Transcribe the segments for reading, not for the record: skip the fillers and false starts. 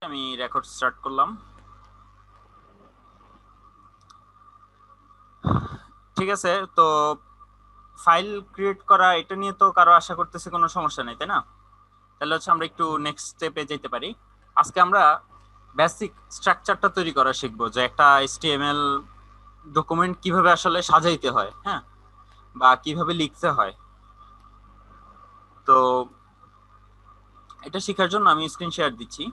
আমি record start করলাম। ঠিক আছে, তো ফাইল ক্রিয়েট করা এটা নিয়ে তো কারো আশা করতেছে কোনো সমস্যা নেই, তাই না? তাহলে হচ্ছে আমরা একটু নেক্সট স্টেপে যেতে পারি। আজকে আমরা বেসিক স্ট্রাকচারটা তৈরি করা শিখবো, যে একটা এইচটিএমএল ডকুমেন্ট কিভাবে আসলে সাজাইতে হয়, হ্যাঁ, বা কিভাবে লিখতে হয়। তো এটা শেখার জন্য আমি স্ক্রিন শেয়ার দিচ্ছি।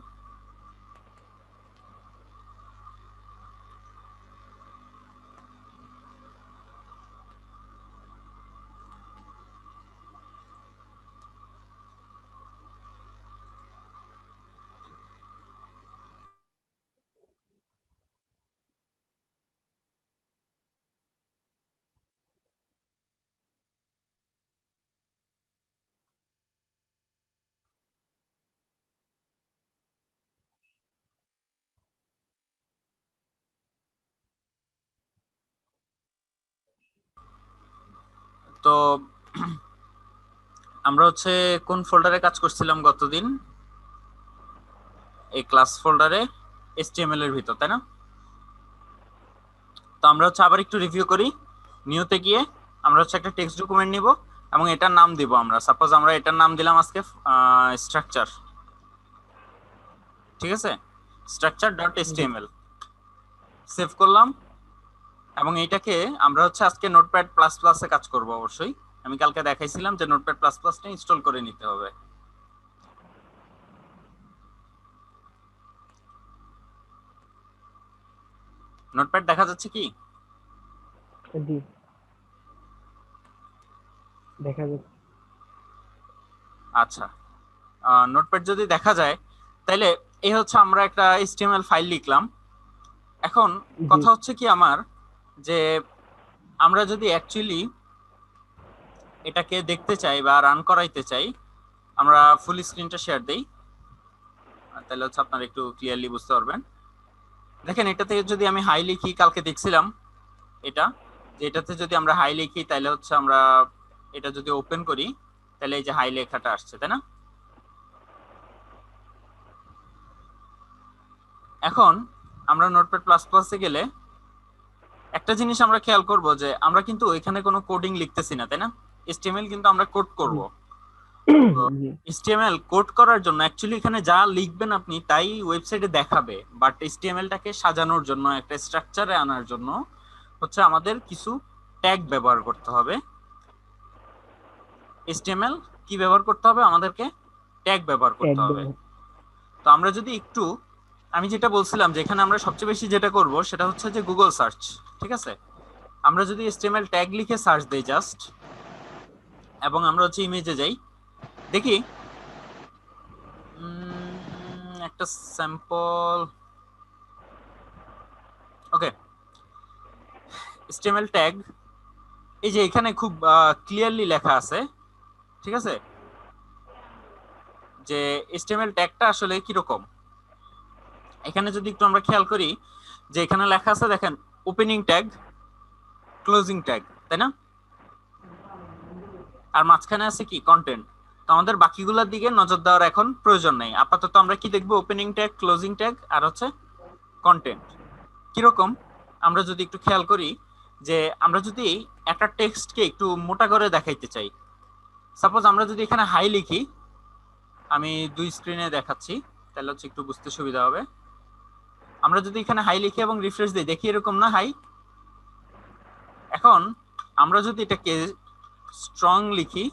তো আমরা হচ্ছে কোন ফোল্ডারে কাজ করছিলাম গতদিন? এই ক্লাস ফোল্ডারে, এইচটিএমএল এর ভিতর, তাই না? তো আমরা হচ্ছে আবার একটু রিভিউ করি। নিউতে গিয়ে আমরা হচ্ছে একটা টেক্সট ডকুমেন্ট নিব এবং এটার নাম দিব। আমরা সাপোজ আমরা এটার নাম দিলাম আজকে স্ট্রাকচার। ঠিক আছে, স্ট্রাকচার ডট জি এইচটিএমএল সেভ করলাম। এবং এইটাকে আমরা হচ্ছে আজকে নোটপ্যাড প্লাস প্লাসে কাজ করব অবশ্যই। আমি কালকে দেখাইছিলাম যে নোটপ্যাড প্লাস প্লাসটা ইনস্টল করে নিতে হবে। নোটপ্যাড দেখা যাচ্ছে কি? জি দেখা যাচ্ছে। আচ্ছা, নোটপ্যাড যদি দেখা যায় তাহলে এই হচ্ছে আমরা একটা এইচটিএমএল ফাইল লিখলাম। এখন জি কথা হচ্ছে কি আমার, যে আমরা যদি অ্যাকচুয়ালি এটাকে দেখতে চাই বা রান করাইতে চাই, আমরা ফুল স্ক্রিনটা শেয়ার দেই, তাহলে হচ্ছে আপনারা একটু ক্লিয়ারলি বুঝতে পারবেন। দেখেন, এটাতে যদি আমি হাই লিখি, কালকে দেখছিলাম এটা, যে এটাতে যদি আমরা হাই লিখি তাহলে হচ্ছে আমরা এটা যদি ওপেন করি তাহলে এই যে হাই লেখাটা আসছে, তাই না? এখন আমরা নোটপ্যাড প্লাস প্লাসে গেলে একটা জিনিস আমরা খেয়াল করব, যে আমরা কিন্তু এখানে কোনো কোডিং লিখতেছি না, তাই না? এইচটিএমএল কিন্তু আমরা কোড করব। জি তো জি এইচটিএমএল কোড করার জন্য অ্যাকচুয়ালি এখানে যা লিখবেন আপনি তাই ওয়েবসাইটে দেখাবে, বাট এইচটিএমএলটাকে সাজানোর জন্য, একটা স্ট্রাকচারে আনার জন্য হচ্ছে আমাদের কিছু ট্যাগ ব্যবহার করতে হবে। এইচটিএমএল কি ব্যবহার করতে হবে আমাদেরকে? ট্যাগ ব্যবহার করতে হবে। একদম। তো আমরা যদি একটু, আমি যেটা বলছিলাম যে এখানে আমরা সবচেয়ে বেশি যেটা করব সেটা হচ্ছে যে গুগল সার্চ। ঠিক আছে, আমরা যদি এইচটিএমএল ট্যাগ লিখে সার্চ দেই জাস্ট, এবং আমরা হচ্ছে ইমেজে যাই, দেখি একটা স্যাম্পল। ওকে, এইচটিএমএল ট্যাগ, এই যে এখানে খুব ক্লিয়ারলি লেখা আছে। ঠিক আছে, যে এইচটিএমএল ট্যাগটা আসলে কিরকম। এখানে যদি একটু আমরা খেয়াল করি, যে এখানে লেখা আছে, দেখেন, ওপেনিং ট্যাগ, ক্লোজিং ট্যাগ, তাই না? আর মাঝখানে আছে কি? কন্টেন্ট। তো আমাদের বাকিগুলোর দিকে নজর দেওয়ার এখন প্রয়োজন নেই। আপাতত আমরা কি দেখবো? ওপেনিং ট্যাগ, ক্লোজিং ট্যাগ, আর হচ্ছে কন্টেন্ট। কিরকম আমরা যদি একটু খেয়াল করি, যে আমরা যদি একটা টেক্সটকে একটু মোটা করে দেখাইতে চাই, সাপোজ আমরা যদি এখানে হাই লিখি, আমি দুই স্ক্রিনে দেখাচ্ছি তাহলে হচ্ছে একটু বুঝতে সুবিধা হবে। আমরা যদি এখানে হাই লিখি এবং রিফ্রেশ দিই, দেখি এরকম না হাই? এখন আমরা যদি এটাকে স্ট্রং লিখি,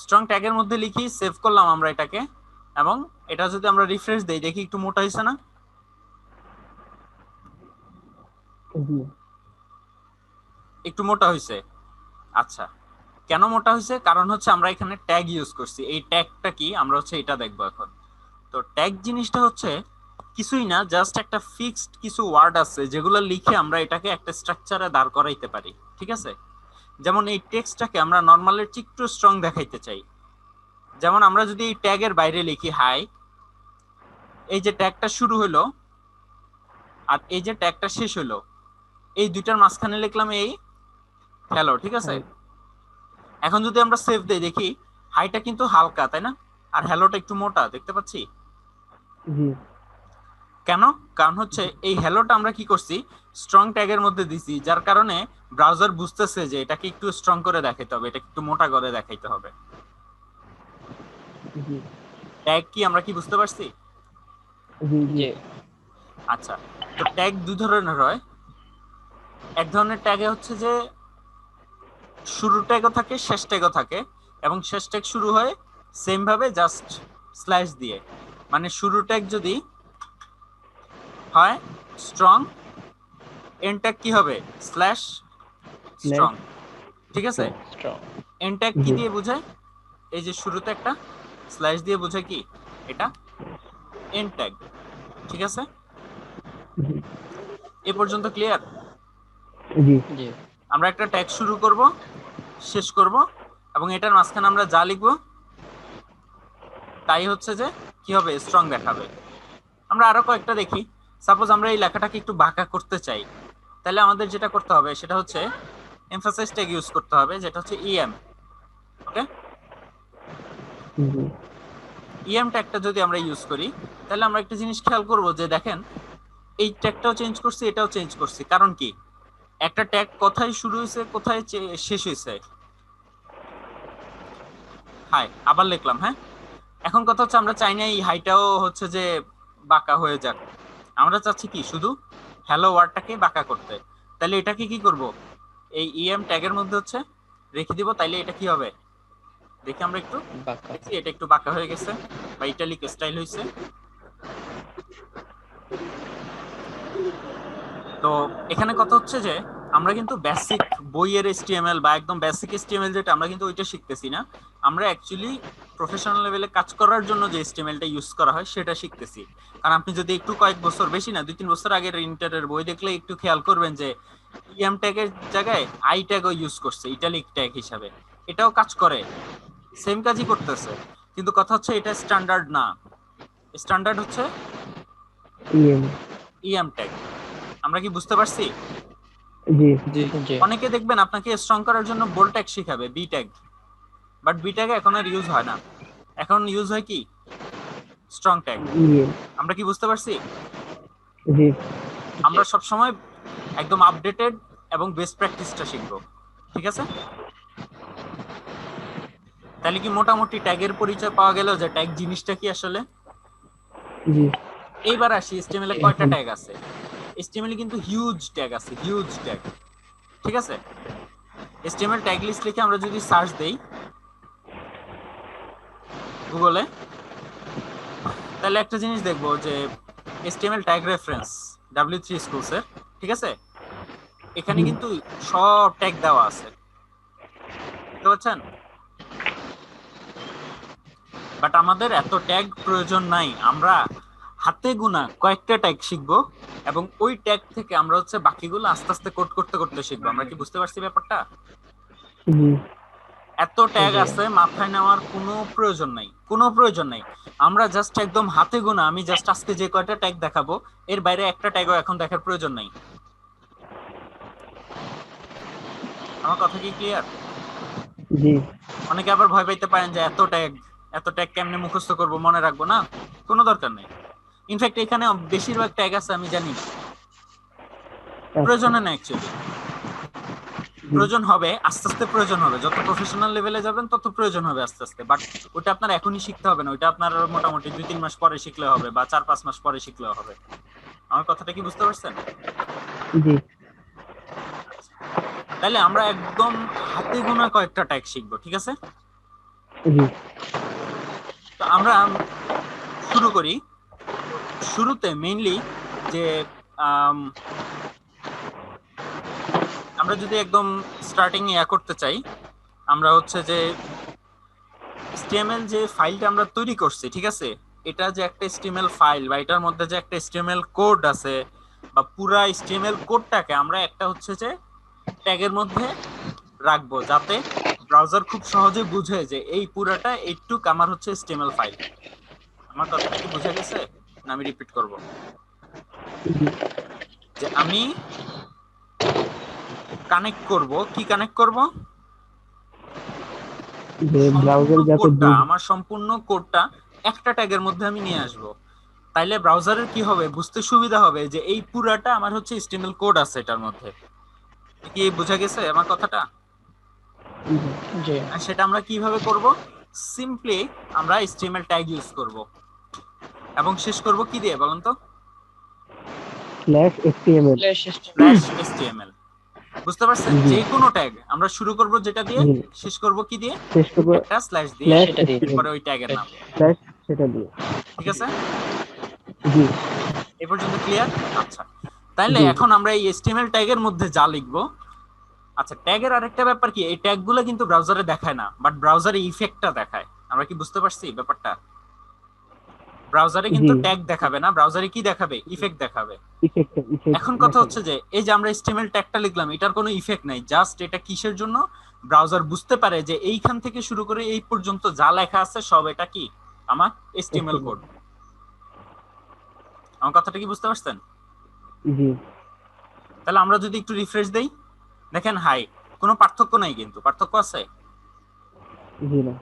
স্ট্রং ট্যাগের মধ্যে লিখি, সেভ করলাম আমরা এটাকে, এবং এটা যদি আমরা রিফ্রেশ দেই, দেখি একটু মোটা হয়েছে না? জি একটু মোটা হয়েছে। আচ্ছা, কেন মোটা হয়েছে? কারণ হচ্ছে আমরা এখানে ট্যাগ ইউজ করছি। এই ট্যাগটা কি আমরা হচ্ছে এটা দেখবো এখন। তো ট্যাগ জিনিসটা হচ্ছে কিছুই না, জাস্ট একটা ফিক্সড কিছু ওয়ার্ড আছে যেগুলো লিখে আমরা এটাকে একটা স্ট্রাকচারে দাঁড় করাইতে পারি। ঠিক আছে, যেমন এই টেক্সটটাকে আমরা নর্মালের চেয়ে একটু স্ট্রং দেখাইতে চাই। যেমন আমরা যদি এই ট্যাগের বাইরে লিখি হাই, এই যে ট্যাগটা শুরু হলো আর এই যে ট্যাগটা শেষ হলো, এই দুইটার মাঝখানে লিখলাম এই হ্যালো। ঠিক আছে, হাই এখন যদি আমরা সেভ দেই দেখি হাইটা কিন্তু হালকা, তাই না? আর হ্যালোটা একটু মোটা দেখতে পাচ্ছি। জি কেন? কারণ হচ্ছে এই হ্যালোটা আমরা কি করছি, স্ট্রং ট্যাগের মধ্যে দিছি, যার কারণে ব্রাউজার বুঝতেছে যে এটাকে একটু স্ট্রং করে দেখাইতে হবে, এটাকে একটু মোটা করে দেখাইতে হবে। জি ট্যাগ কি আমরা কি বুঝতে পারছি? জি জি জি আচ্ছা, তো ট্যাগ দুই ধরনের হয়। এক ধরনের ট্যাগে হচ্ছে যে শুরু ট্যাগও থাকে, শেষ ট্যাগও থাকে, এবং শেষ ট্যাগ শুরু হয় সেম ভাবে, জাস্ট স্ল্যাশ দিয়ে। মানে শুরু ট্যাগ যদি হয় স্ট্রং, এন্ড ট্যাগ কি হবে স্ল্যাশ স্ট্রং, ঠিক আছে? স্ট্রং এন্ড ট্যাগ কি জি দিয়ে বোঝায়? এই যে শুরুতে একটা স্ল্যাশ দিয়ে বোঝায় কি, এটা এন্ড ট্যাগ, ঠিক আছে? জি এ পর্যন্ত ক্লিয়ার? জি জি আমরা একটা ট্যাগ শুরু করব, শেষ করব, এবং এটার মাঝখানে আমরা যা লিখব তাই হচ্ছে যে কি হবে, স্ট্রং দেখাবে। আমরা আরো কয়েকটা দেখি। সাপোজ আমরা এই লেখাটাকে একটু বাঁকা করতে চাই, তাহলে আমাদের যেটা করতে হবে সেটা হচ্ছে এমফাসাইজ ট্যাগ ইউজ করতে হবে, যেটা হচ্ছে ইএম। ওকে, জি ইএম ট্যাগটা যদি আমরা ইউজ করি, তাহলে আমরা একটা জিনিস খেয়াল করব যে দেখেন এই ট্যাগটাও চেঞ্জ করছি, এটাও চেঞ্জ করছি। কারণ কি, একটা ট্যাগ কোথায় শুরু হয়েছে, কোথায় শেষ হয়েছে। হাই আবার লিখলাম, হ্যাঁ। এখন কথা হচ্ছে আমরা চাই না এই হাইটাও হচ্ছে যে বাঁকা হয়ে যাক, আমরা চাচ্ছি কি শুধু হ্যালো ওয়ার্ডটাকে বাঁকা করতে। তাহলে এটাকে কি করব, এই ইএম ট্যাগের মধ্যে হচ্ছে রেখে দিব। তাইলে এটা কি হবে দেখি আমরা একটু বাঁকা দেখছি, এটা একটু বাঁকা হয়ে গেছে বা ইটালিক স্টাইল হয়েছে। তো এখানে কথা হচ্ছে যে আমরা কিন্তু বেসিক বইয়ের এসটিএমএল বা একদম বেসিক এসটিএমএল যেটা, আমরা কিন্তু ওইটা শিখতেছি না। আমরা অ্যাকচুয়ালি প্রফেশনাল লেভেলে কাজ করার জন্য যে এসটিএমএলটা ইউজ করা হয় সেটা শিখতেছি। কারণ আপনি যদি একটু কয়েক বছর, বেশি না 2-3 বছর আগের ইন্টারের বই দেখলে একটু খেয়াল করবেন যে ইএম ট্যাগের জায়গায় আই ট্যাগও ইউজ করছে ইটালিক ট্যাগ হিসাবে। এটাও কাজ করে, সেম কাজই করতেছে, কিন্তু কথা হচ্ছে এটা স্ট্যান্ডার্ড না। স্ট্যান্ডার্ড হচ্ছে ইএম ইএম ট্যাগ। আমরা কি বুঝতে পারছি? জি জি জি অনেকে দেখবেন আপনাকে স্ট্রং করার জন্য বোল্ড ট্যাগ শিখাবে, B tag, but B tag এখন আর ইউজ হয় না। এখন ইউজ হয় কি, স্ট্রং ট্যাগ। ইএম আমরা কি বুঝতে পারছি? জি আমরা সব সময় একদম আপডেটেড এবং বেস্ট প্র্যাকটিসটা শিখবো, ঠিক আছে? তাহলে কি মোটামুটি ট্যাগের পরিচয় পাওয়া গেল যে ট্যাগ জিনিসটা কি আসলে। জি এইবার আসি HTML এ কয়টা এখন ট্যাগ আছে। HTML এ কিন্তু হিউজ ট্যাগ আছে, হিউজ ট্যাগ, ঠিক আছে? HTML ট্যাগ লিস্ট লিখে আমরা যদি সার্চ দেই গুগলে, তাহলে একটা জিনিস দেখবো যে HTML tag reference W3 Schools এর, ঠিক আছে? এখানে জি কিন্তু সব ট্যাগ দেওয়া আছে, বুঝতে পারছেন? বাট আমাদের এত ট্যাগ প্রয়োজন নাই, আমরা হাতে গোনা কয়েকটা ট্যাগ শিখবো, এবং ওই ট্যাগ থেকে আমরা হচ্ছে বাকিগুলো আস্তে আস্তে কোড করতে করতে শিখবো। আমরা কি বুঝতে পারছি ব্যাপারটা? জি এত ট্যাগ জি আছে, মাথায় নেওয়ার কোনো প্রয়োজন নাই, কোনো প্রয়োজন নাই। আমরা জাস্ট একদম হাতে গোনা, আমি জাস্ট আজকে যে কয়টা ট্যাগ দেখাবো এর বাইরে একটা ট্যাগও এখন দেখার প্রয়োজন নাই। আমার কথা কি ক্লিয়ার? জি অনেকে আবার ভয় পাইতে পারেন যে এত ট্যাগ কেমনে মুখস্থ করব, মনে রাখবো না, কোনো দরকার নেই। ইনফ্যাক্ট এখানে বেশিরভাগ ট্যাগ আছে আমি জানি না, প্রয়োজন না অ্যাকচুয়ালি। প্রয়োজন হবে আস্তে আস্তে, প্রয়োজন হবে যত প্রফেশনাল লেভেলে যাবেন তত প্রয়োজন হবে আস্তে আস্তে। বাট ওটা আপনার এখনই শিখতে হবে না, ওটা আপনার মোটামুটি 2-3 মাস পরে শিখলে হবে বা 4-5 মাস পরে শিখলে হবে। আমার কথাটা কি বুঝতে পারছেন? জি তাহলে আমরা একদম হাতে গোনা কয়েকটা ট্যাগ শিখবো, ঠিক আছে? জি তো আমরা শুরু করি। শুরুতে মেইনলি যে আম, আমরা যদি একদম স্টার্টিং করতে চাই, আমরা হচ্ছে যে HTML যে ফাইলটা আমরা তৈরি করছি, ঠিক আছে, এটা যে একটা HTML ফাইল বা এটার মধ্যে যে একটা HTML কোড আছে, বা পুরা HTML কোডটাকে আমরা একটা হচ্ছে যে ট্যাগের মধ্যে রাখবো, যাতে ব্রাউজার খুব সহজে বুঝে যে এই পুরাটা এইটুক আমার হচ্ছে HTML ফাইল। আমার কথাটা কি বুঝে গেছে না আমি রিপিট করব? জি যে আমি কানেক্ট করব, কি কানেক্ট করব, যে সম্পূর্ণ ব্রাউজার যাতে কোডটা, আমার সম্পূর্ণ কোডটা একটা ট্যাগের মধ্যে আমি নিয়ে আসব। তাইলে ব্রাউজারের কি হবে, বুঝতে সুবিধা হবে যে এই পুরাটা আমার হচ্ছে HTML কোড আছে এটার মধ্যে। কি বোঝা গেছে আমার কথাটা? জি আর সেটা আমরা কিভাবে করব? সিম্পলি আমরা HTML ট্যাগ ইউজ করব এবং শেষ করব কি দিয়ে বলুন তো? /html। Slash HTML। বুঝতে পারছেন? জি যে কোনো ট্যাগ আমরা শুরু করব যেটা দিয়ে, জি শেষ করব কি দিয়ে? শেষ করবো একটা স্ল্যাশ দিয়ে, সেটা দিয়ে। /html এরপরে ওই ট্যাগের নাম। স্ল্যাশ সেটা দিয়ে। ঠিক আছে? জি এই পর্যন্ত ক্লিয়ার? আচ্ছা, তাহলে জি এখন আমরা এই HTML ট্যাগের মধ্যে যা লিখবো, আচ্ছা ট্যাগের আরেকটা ব্যাপার কি, এই ট্যাগগুলো কিন্তু ব্রাউজারে দেখায় না, বাট ব্রাউজারে ইফেক্টটা দেখায়। আমরা কি বুঝতে পারছি ব্যাপারটা? ব্রাউজারে জি কিন্তু ট্যাগ দেখাবে না, ব্রাউজারে কি দেখাবে? ইফেক্ট দেখাবে। ইফেক্ট এখন কথা হচ্ছে যে এই যে আমরা HTML ট্যাগটা লিখলাম, এটার কোনো ইফেক্ট নাই, জাস্ট এটা কিসের জন্য? ব্রাউজার বুঝতে পারে যে এইখান থেকে শুরু করে এই পর্যন্ত যা লেখা আছে সব এটা কি আমার HTML কোড। আমার কথাটা কি বুঝতে পারছেন? জি তাহলে আমরা যদি একটু রিফ্রেশ দেই, দেখেন হাই, কোনো পার্থক্য নাই, কিন্তু পার্থক্য আছে? জি না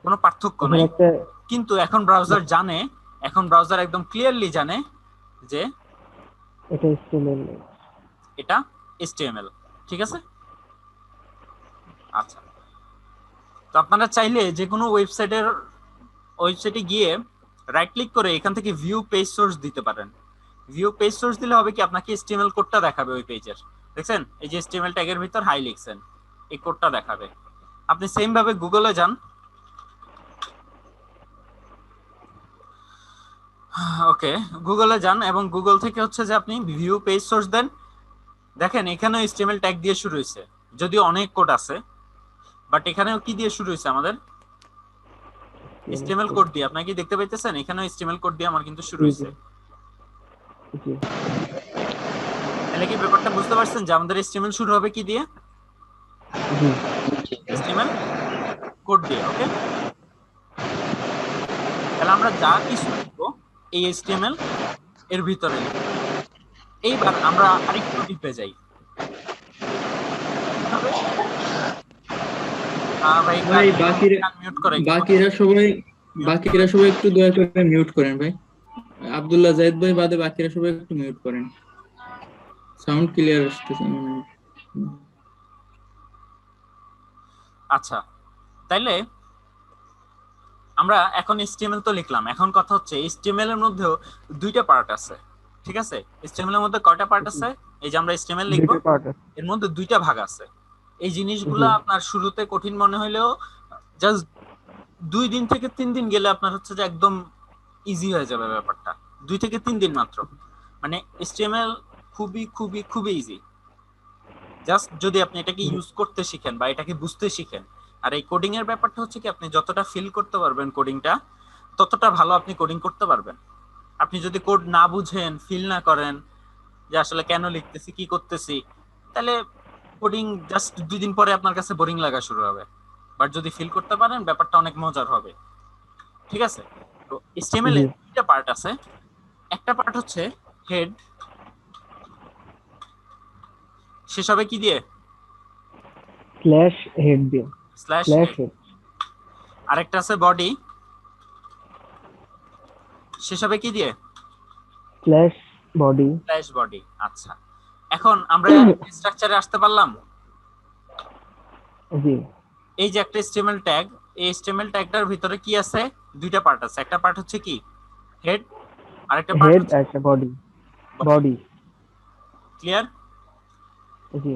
কোনো পার্থক্য এখানে নাই, একটা কিন্তু এখন ব্রাউজার জানে, এখন ব্রাউজার একদম ক্লিয়ারলি জানে যে এটা html এটা HTML। ঠিক আছে? আচ্ছা, তো আপনারা চাইলে যে কোনো ওয়েবসাইটে গিয়ে রাইট ক্লিক করে এখান থেকে ভিউ পেজ সোর্স দিতে পারেন। ভিউ পেজ সোর্স দিলে হবে কি, আপনাকে HTML কোডটা দেখাবে ওই পেজের। দেখছেন এই যে HTML ট্যাগের ভিতর হাই লিখছেন, এই কোডটা দেখাবে। আপনি সেম ভাবে গুগলে যান, ওকে, গুগলে যান এবং গুগল থেকে হচ্ছে যে আপনি ভিউ পেজ সোর্স দেন, দেখেন এখানেও HTML ট্যাগ দিয়ে শুরু হয়েছে, যদিও অনেক কোড আছে, বাট এখানেও কি দিয়ে শুরু হয়েছে আমাদের? HTML কোড দিয়ে। আপনারা কি দেখতে পাইতেছেন? এখানেও HTML কোড দিয়ে আমার কিন্তু শুরু হয়েছে। জি তাহলে কি ব্যাপারটা বুঝতে পারছেন যে আমাদের HTML শুরু হবে কি দিয়ে? জি HTML কোড দিয়ে। ওকে, তাহলে আমরা যা কিছু লিখবো এই HTML এর ভিতরে লিখবো। এইবার আমরা আরেকটু ডিপে যাই। কিভাবে? ভাই ভাই বাকিরা মিউট করে বাকিরা সবাই বাকিরা সবাই একটু দয়া করে মিউট করেন ভাই। আব্দুল্লাহ জাহিদ ভাই বাদে বাকিরা সবাই একটু মিউট করেন, সাউন্ড ক্লিয়ার আসতেছে না। আচ্ছা, তাইলে আমরা এখন HTML তো লিখলাম, এখন কথা হচ্ছে HTML এর মধ্যেও দুইটা পার্ট আছে। ঠিক আছে? HTML এর মধ্যে কয়টা পার্ট আছে? এই যে আমরা HTML লিখবো, দুটো পার্ট আছে এর মধ্যে দুইটা ভাগ আছে। এই জিনিসগুলো জি আপনার শুরুতে কঠিন মনে হলেও জাস্ট 2 দিন থেকে 3 দিন গেলে আপনার হচ্ছে যে একদম ইজি হয়ে যাবে ব্যাপারটা। 2 থেকে 3 দিন মাত্র, মানে HTML খুবই খুবই খুবই ইজি, জাস্ট যদি আপনি এটাকে ইউজ করতে শিখেন বা এটাকে বুঝতে শিখেন। আর এই কোডিং এর ব্যাপারটা হচ্ছে কি, আপনি যতটা ফিল করতে পারবেন কোডিংটা, ততটা ভালো আপনি কোডিং করতে পারবেন। আপনি যদি কোড না বুঝেন, ফিল না করেন যে আসলে কেন লিখতেছি, কি করতেছি, তাহলে কোডিং জাস্ট 2 দিন পরে আপনার কাছে বোরিং লাগা শুরু হবে। বাট যদি ফিল করতে পারেন, ব্যাপারটা অনেক মজার হবে। ঠিক আছে? তো HTML জি এর দুইটা পার্ট আছে। একটা পার্ট হচ্ছে হেড, শেষ হবে কি দিয়ে? /head দিয়ে স্ল্যাশ হেড। /head আরেকটা আছে বডি, শেষ হবে কি দিয়ে? /body slash body. আচ্ছা, এখন আমরা স্ট্রাকচারে আসতে পারলাম। জি এই যে একটা HTML ট্যাগ, এই HTML ট্যাগটার ভিতরে কি আছে? দুইটা পার্ট আছে। একটা পার্ট হচ্ছে কি হেড, আরেকটা পার্ট হেড হচ্ছে আর একটা বডি ক্লিয়ার? জি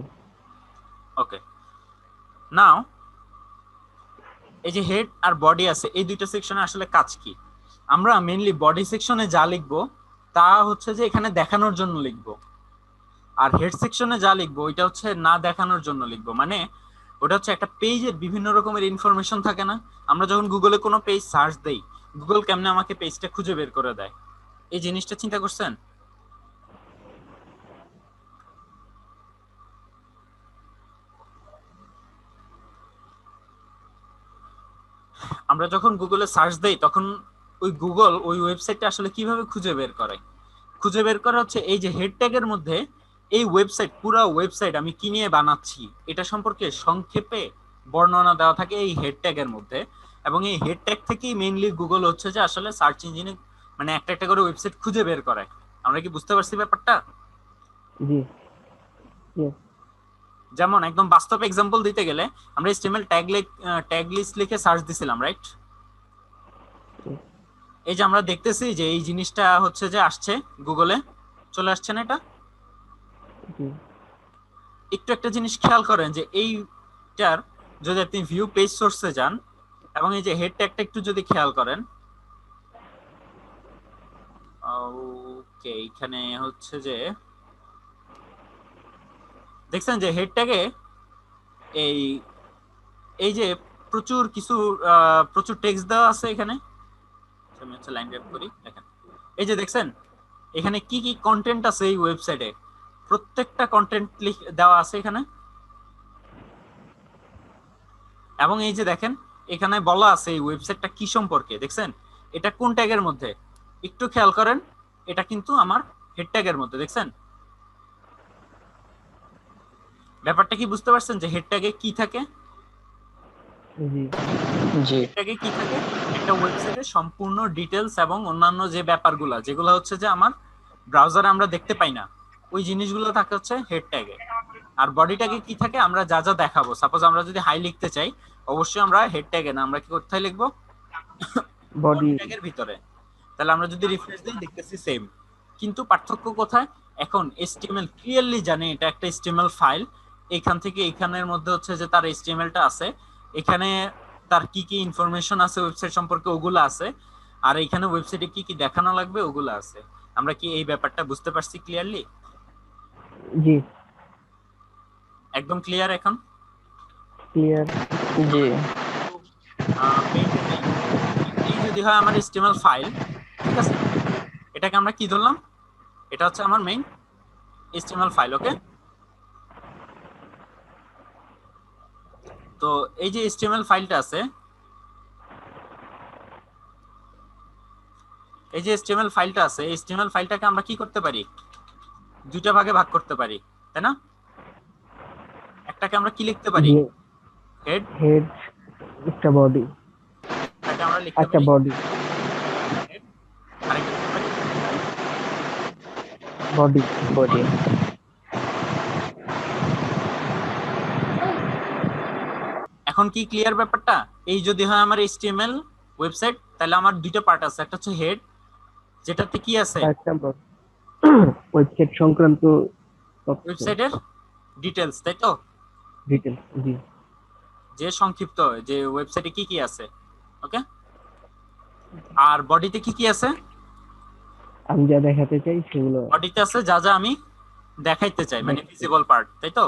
ওকে, নাও এই যে হেড আর বডি আছে, এই দুইটা সেকশনে আসলে কাজ কি? আমরা মেইনলি বডি সেকশনে যা লিখবো তা হচ্ছে যে এখানে দেখানোর জন্য লিখবো, আর হেড সেকশনে যা লিখবো ওইটা হচ্ছে না দেখানোর জন্য লিখবো। মানে ওটা হচ্ছে একটা পেজের বিভিন্ন রকমের ইনফরমেশন থাকে না, আমরা যখন গুগলে কোনো পেজ সার্চ দেই, গুগল কেমনে আমাকে পেজটা খুঁজে বের করে দেয়, এই জিনিসটা চিন্তা করছেন? আমরা যখন গুগলে সার্চ দেই, তখন ওই গুগল ওই ওয়েবসাইটটা আসলে কিভাবে খুঁজে বের করে? খুঁজে বের করা হচ্ছে এই যে হেড ট্যাগের মধ্যে এই ওয়েবসাইট, পুরো ওয়েবসাইট আমি কি নিয়ে বানাচ্ছি এটা সম্পর্কে সংক্ষেপে বর্ণনা দেওয়া থাকে এই হেড ট্যাগের মধ্যে, এবং এই হেড ট্যাগ থেকেই মেইনলি গুগল হচ্ছে যে আসলে সার্চ ইঞ্জিনে মানে একটা একটা করে ওয়েবসাইট খুঁজে বের করে। আমরা কি বুঝতে পারছি ব্যাপারটা? জি yes যেমন একদম বাস্তব এক্সাম্পল দিতে গেলে আমরা HTML ট্যাগ লিস্ট লিখে সার্চ দিছিলাম, রাইট? yes এই যে আমরা দেখতেছি যে এই জিনিসটা হচ্ছে যে আসছে গুগলে, চলে আসছে না এটা? জি একটু একটা জিনিস খেয়াল করেন যে এইটার যদি আপনি ভিউ পেজ সোর্সে যান এবং এই যে হেড ট্যাগটা একটু যদি খেয়াল করেন, ওকে এখানে হচ্ছে যে দেখছেন যে হেড ট্যাগে এই এই যে প্রচুর কিছু প্রচুর টেক্সট দেওয়া আছে এখানে। আমি হচ্ছে লাইন রেপ করি, দেখেন এই যে দেখছেন এখানে কি কি কন্টেন্ট আছে এই ওয়েবসাইটে, প্রত্যেকটা কন্টেন্ট দেওয়া আছে এখানে। এবং এই যে দেখেন এখানে বলা আছে এই ওয়েবসাইটটা কি সম্পর্কে, দেখছেন এটা কোন ট্যাগের মধ্যে, একটু খেয়াল করেন, এটা কিন্তু আমার হেড ট্যাগের মধ্যে। দেখছেন ব্যাপারটা কি বুঝতে পারছেন যে হেড ট্যাগে কি থাকে? জি জি হেড ট্যাগে কি থাকে? একটা ওয়েবসাইটের সম্পূর্ণ ডিটেলস এবং অন্যান্য যে ব্যাপারগুলো যেগুলো হচ্ছে যে আমার ব্রাউজারে আমরা দেখতে পাই না, ওই জিনিসগুলো থাকে হচ্ছে হেড ট্যাগে। আর বডি ট্যাগে কি থাকে? আমরা যা যা দেখাবো, সাপোজ আমরা যদি হাই লিখতে চাই অবশ্যই আমরা হেড ট্যাগে না, আমরা কি কোথায় লিখবো? বডি বডি ট্যাগের ভিতরে। তাহলে আমরা যদি রিফ্রেশ দিই দেখতেছি সেম, কিন্তু পার্থক্য কোথায়? এখন HTML ক্লিয়ারলি জানে এটা একটা HTML ফাইল, এখান থেকে এখানের মধ্যে হচ্ছে যে তার HTML-টা আছে, এখানে তার কি কি ইনফরমেশন আছে ওয়েবসাইট সম্পর্কে ওগুলো আছে, আর এখানে ওয়েবসাইটে কি কি দেখানো লাগবে ওগুলো আছে। আমরা কি এই ব্যাপারটা বুঝতে পারছি ক্লিয়ারলি? জি একদম ক্লিয়ার এখন? ক্লিয়ার জি এই যদি হয় আমার HTML ফাইল, ঠিক আছে, এটাকে আমরা কি ধরলাম? এটা হচ্ছে আমার মেইন HTML ফাইল, ওকে? তো এই যে HTML ফাইলটা আছে, এই যে HTML ফাইলটা আছে, এই HTML ফাইলটাকে আমরা কি করতে পারি? দুইটা ভাগে ভাগ করতে পারি, তাই না? একটাকে আমরা কি লিখতে পারি? জি হেড। হেড একটা বডি এটাকে আমরা লিখতে একটা পারি বডি হেড, আরেকটা লিখতে পারি বডি বডি এখন কি ক্লিয়ার ব্যাপারটা? এই যদি হয় আমার HTML ওয়েবসাইট, তাহলে আমার দুইটা পার্ট আছে, একটা হচ্ছে হেড যেটাতে কি আছে একটা ওয়েবসাইট সংক্রান্ত তথ্য ওয়েবসাইটের ডিটেলস, তাই তো? ডিটেলস জি যে সংক্ষিপ্ত যে ওয়েবসাইটে কি কি আছে, ওকে? আর বডিতে কি কি আছে? আমি যা দেখাতে চাই সেগুলো বডিতে আছে যা যা আমি দেখাইতে চাই, মানে ভিজিবল পার্ট, তাই তো?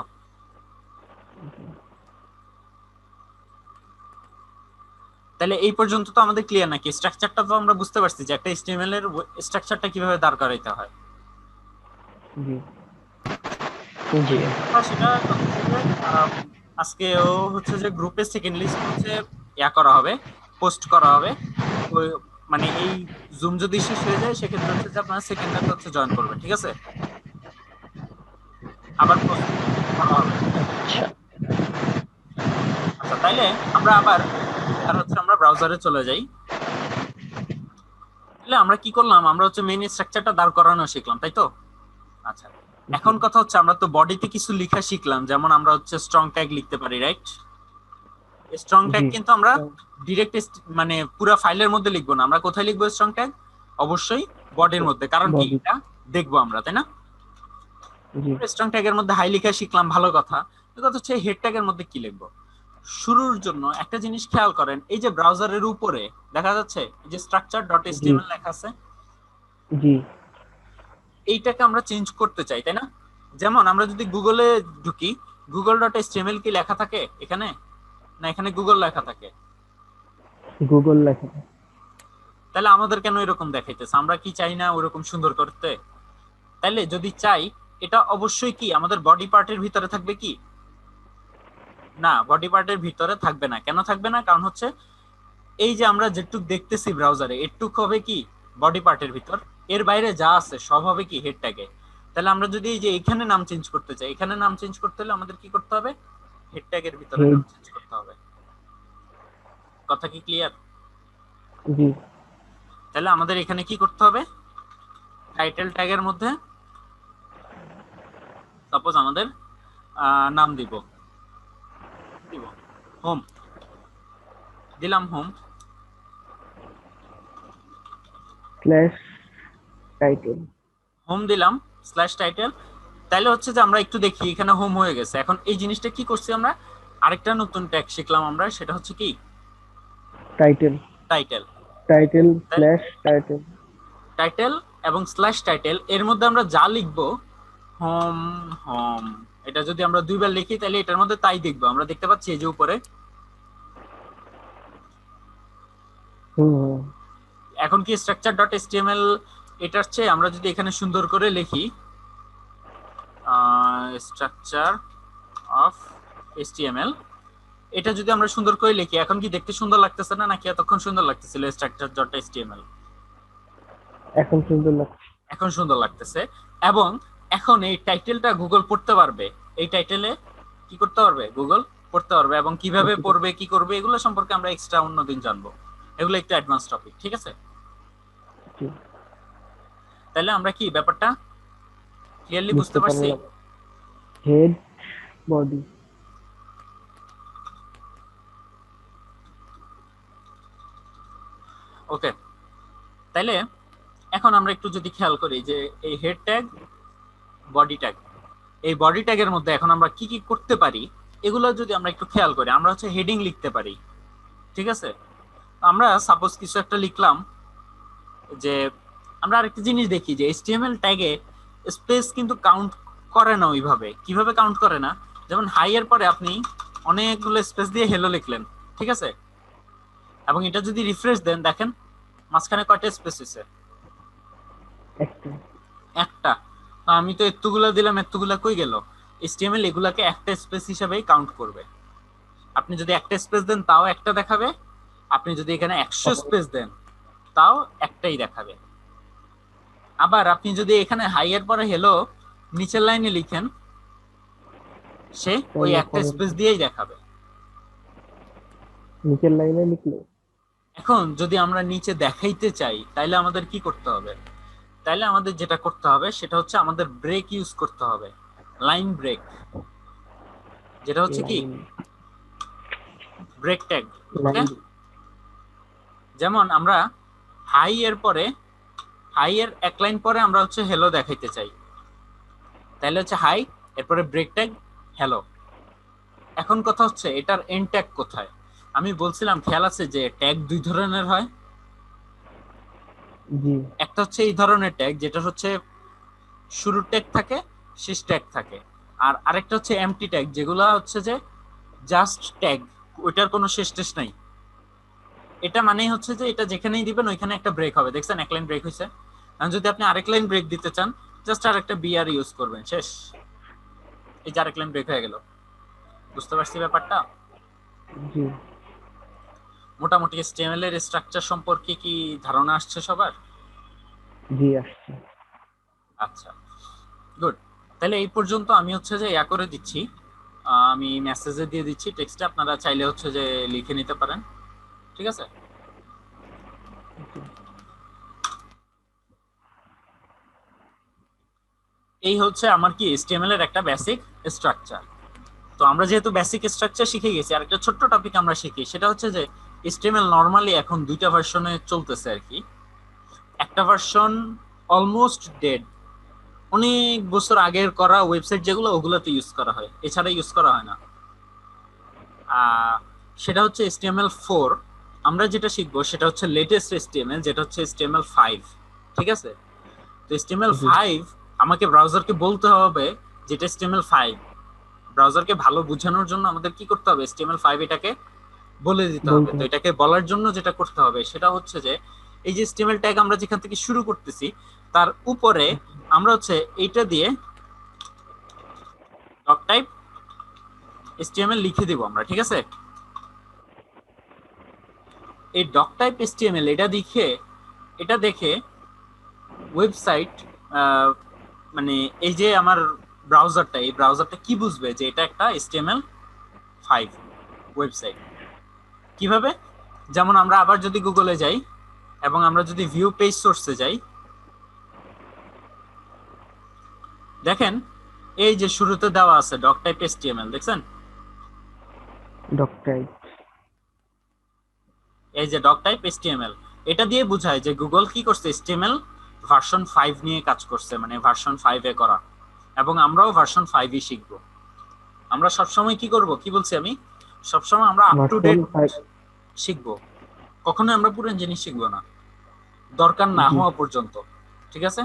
তাহলে এই পর্যন্ত তো আমাদের ক্লিয়ার নাকি? স্ট্রাকচারটা তো আমরা বুঝতে পারছি যে একটা HTML এর স্ট্রাকচারটা কিভাবে দাঁড় করাইতে হয়। জি জি সেটা আজকেও হচ্ছে যে গ্রুপে সেকেন্ড লিস্ট হচ্ছে ইয়া করা হবে, পোস্ট করা হবে। ওই মানে এই জুম যদি শেষ হয়ে যায় সেক্ষেত্রে হচ্ছে যে আপনারা সেকেন্ডটাতে হচ্ছে জয়েন করবেন, ঠিক আছে? আবার post করা হবে। আচ্ছা আচ্ছা তাইলে আমরা আবার আর হচ্ছে আমরা ব্রাউজারে চলে যাই। তাহলে আমরা কি করলাম? আমরা হচ্ছে মেইন স্ট্রাকচারটা দাঁড় করানো শিখলাম, তাই তো? আচ্ছা এখন কথা হচ্ছে আমরা তো বডিতে কিছু লেখা শিখলাম, যেমন আমরা হচ্ছে স্ট্রং ট্যাগ লিখতে পারি, রাইট? স্ট্রং ট্যাগ জি কিন্তু আমরা ডিরেক্ট মানে পুরো ফাইলের মধ্যে লিখবো না, আমরা কোথায় লিখবো স্ট্রং ট্যাগ? অবশ্যই বডির মধ্যে, কারণ কি Body। এটা দেখবো আমরা, তাই না? জি স্ট্রং ট্যাগের মধ্যে হাই লেখা শিখলাম, ভালো কথা। কথা হচ্ছে হেড ট্যাগের মধ্যে কি লিখবো? শুরুর জন্য একটা জিনিস খেয়াল করেন, এই যে ব্রাউজারের উপরে দেখা যাচ্ছে এই যে structure.html লেখা আছে, জি এইটাকে আমরা চেঞ্জ করতে চাই, তাই না? যেমন আমরা যদি গুগলে ঢুকি, google.html কি লেখা থাকে এখানে? না এখানে গুগল লেখা থাকে। গুগল লেখা তাহলে আমাদের কেন এরকম দেখাইতেছে? আমরা কি চাই না ওরকম সুন্দর করতে? তাইলে যদি চাই, এটা অবশ্যই কি আমাদের বডি পার্টের ভিতরে থাকবে কি? না, বডি পার্টের ভিতরে থাকবে না। কেন থাকবে না? কারণ হচ্ছে এই যে আমরা যেটুক দেখতেছি ব্রাউজারে, এটুক হবে কি বডি পার্টের ভিতর, এর বাইরে যা আছে সব হবে কি হেড ট্যাগে। তাহলে আমরা যদি এই যে এখানে নাম চেঞ্জ করতে চাই, এখানে নাম চেঞ্জ করতে হলে আমাদের কি করতে হবে? হেড ট্যাগের ভিতরে Head. নাম চেঞ্জ করতে হবে। কথা কি ক্লিয়ার? জি তাহলে আমাদের এখানে কি করতে হবে, টাইটেল ট্যাগের মধ্যে সাপোজ আমাদের নাম দিব হোম, দিলাম হোম, slash title. হোম দিলাম স্ল্যাশ টাইটেল। তাইলে হচ্ছে যে আমরা একটু দেখি এখানে হোম হয়ে গেছে। এখন এই জিনিসটা কি করছি আমরা, আরেকটা নতুন ট্যাগ শিখলাম আমরা, সেটা হচ্ছে কি Title. Title. Title slash title. Title এবং স্ল্যাশ টাইটেল এর মধ্যে আমরা যা লিখবো হোম হোম, এটা যদি আমরা দুইবার লিখি তাহলে এটার মধ্যে তাই দেখবো। আমরা দেখতে পাচ্ছি এই যে উপরে হুম এখন কি স্ট্রাকচার ডট এসটিএমএল এটার চেয়ে আমরা যদি এখানে সুন্দর করে লিখি স্ট্রাকচার অফ এসটিএমএল, এটা যদি আমরা সুন্দর করে লিখি এখন কি দেখতে সুন্দর লাগতেছে না, নাকি এতক্ষণ সুন্দর লাগতেছিল স্ট্রাকচার ডট এসটিএমএল? এখন সুন্দর লাগছে। এখন সুন্দর লাগতেছে। এবং এখন এই টাইটেলটা গুগল পড়তে পারবে, এই টাইটেলে কি করতে পারবে, গুগল পড়তে পারবে, এবং কিভাবে পড়বে কি করবে এগুলো সম্পর্কে আমরা এক্সট্রা অন্যদিন জানবো। এগুলো একটু অ্যাডভান্স টপিক, ঠিক আছে? জি, তাহলে আমরা কি ব্যাপারটা ক্লিয়ারলি বুঝতে বুঝতে পারছি? পারলাম। Head body. ওকে, তাইলে এখন আমরা একটু যদি খেয়াল করি যে এই হেড ট্যাগ বডি ট্যাগ, এই বডি ট্যাগের মধ্যে এখন আমরা কি কি করতে পারি এগুলো যদি আমরা একটু খেয়াল করি, আমরা হচ্ছে হেডিং লিখতে পারি, ঠিক আছে? আমরা সাপোজ কিছু একটা লিখলাম, যে আমরা আরেকটা জিনিস দেখি যে এইচটিএমএল ট্যাগে স্পেস কিন্তু কাউন্ট করে না ওইভাবে। কিভাবে কাউন্ট করে না, যেমন হাই এর পরে আপনি অনেকগুলো স্পেস দিয়ে হেলো লিখলেন, ঠিক আছে, এবং এটা যদি রিফ্রেশ দেন দেখেন মাঝখানে কয়টা স্পেস আছে, একটা। একটা। তো আমি তো এতগুলা দিলাম, এতগুলা কই গেল? এইচটিএমএল এগুলাকে একটা স্পেস হিসেবেই কাউন্ট করবে। আপনি যদি একটা স্পেস দেন তাও একটা দেখাবে, আপনি যদি এখানে 100 স্পেস দেন তাও একটাই দেখাবে। আবার আপনি যদি এখানে হাই এর পরে হেলো নিচের লাইনে লিখেন, সে ওই একটা স্পেস দিয়েই দেখাবে। নিচের লাইনে লিখলে এখন যদি আমরা নিচে দেখাইতে চাই তাহলে আমাদের কি করতে হবে? তাহলে আমাদের যেটা করতে হবে সেটা হচ্ছে আমাদের ব্রেক ইউজ করতে হবে, লাইন ব্রেক, যেটা হচ্ছে কি ব্রেক ট্যাগ। ওকে, যেমন আমরা হাই এর পরে, হাই এর এক লাইন পরে আমরা হচ্ছে হেলো দেখাইতে চাই, তাহলে হচ্ছে হাই এরপরে ব্রেক ট্যাগ হ্যালো। এখন কথা হচ্ছে এটার এন্ড ট্যাগ কোথায়? আমি বলছিলাম খেয়াল আছে যে ট্যাগ দুই ধরনের হয়। জি একটা হচ্ছে এই ধরনের ট্যাগ যেটা হচ্ছে শুরুর ট্যাগ থাকে, শেষ ট্যাগ থাকে, আর আরেকটা হচ্ছে এমটি ট্যাগ যেগুলা হচ্ছে যে জাস্ট ট্যাগ, ওইটার কোনো শেষ টেস নাই। এটা মানেই হচ্ছে যে এটা যেখানেই দিবেন ওইখানে একটা ব্রেক হবে। দেখছেন এক লাইন ব্রেক হয়েছে, আর যদি আপনি আরেক লাইন ব্রেক দিতে চান জাস্ট আরেকটা বিআর ইউজ করবেন, শেষ। এই যে আরেক লাইন ব্রেক হয়ে গেল। বুঝতে পারছি ব্যাপারটা? জি মোটামুটি HTML এর স্ট্রাকচার সম্পর্কে কি ধারণা আসছে সবার? জি আসছে। আচ্ছা, গুড। তাহলে এই পর্যন্ত আমি হচ্ছে যে ইয়া করে দিচ্ছি, আমি মেসেজে দিয়ে দিচ্ছি টেক্সটে, আপনারা চাইলে হচ্ছে যে লিখে নিতে পারেন, ঠিক আছে? এই হচ্ছে আমার কি HTML এর একটা বেসিক স্ট্রাকচার। তো আমরা যেহেতু বেসিক স্ট্রাকচার শিখে গেছি, আরেকটা ছোট্ট টপিক আমরা শিখি, সেটা হচ্ছে যে HTML নরমালি এখন দুইটা ভার্সনে চলতেছে আর কি। একটা ভার্সন অলমোস্ট ডেড, অনেক বছর আগের করা ওয়েবসাইট যেগুলো ওগুলোতে ইউজ করা হয়, এছাড়া ইউজ করা হয় না। সেটা হচ্ছে HTML4। আমরা যেটা শিখবো সেটা হচ্ছে লেটেস্ট HTML, যেটা হচ্ছে HTML5, ঠিক আছে? তো HTML5 আমাকে ব্রাউজারকে বলতে হবে যেটা HTML5, ব্রাউজারকে ভালো বোঝানোর জন্য আমাদের কি করতে হবে, HTML5 এটাকে বলে দিতে হবে। তো এটাকে বলার জন্য যেটা করতে হবে সেটা হচ্ছে যে এই যে HTML ট্যাগ আমরা যেখান থেকে শুরু করতেছি তার উপরে আমরা হচ্ছে এইটা দিয়ে ডক টাইপ HTML লিখে দিব আমরা, ঠিক আছে? এই ডক টাইপ HTML এটা দেখে ওয়েবসাইট, মানে এই যে আমার ব্রাউজারটা, এই ব্রাউজারটা কি বুঝবে যে এটা একটা HTML 5 ওয়েবসাইট। কিভাবে? যেমন আমরা আবার যদি গুগলে যাই এবং আমরা যদি ভিউ পেজ সোর্সে যাই, দেখেন এই যে শুরুতে দেওয়া আছে ডক টাইপ HTML, দেখছেন? ডক্টর এই যে ডক টাইপ HTML, এটা দিয়ে বোঝায় যে গুগল কি করছে, HTML ভার্সন 5 নিয়ে কাজ করছে, মানে ভার্সন 5 এ করা, এবং আমরাও ভার্সন 5ই শিখব। আমরা সবসময় কি করব, কি বলছি আমি, সবসময় আমরা আপ টু ডেট শিখব, কখনো আমরা পুরনো জিনিস শিখবো না, দরকার না জি। হওয়া পর্যন্ত। ঠিক আছে?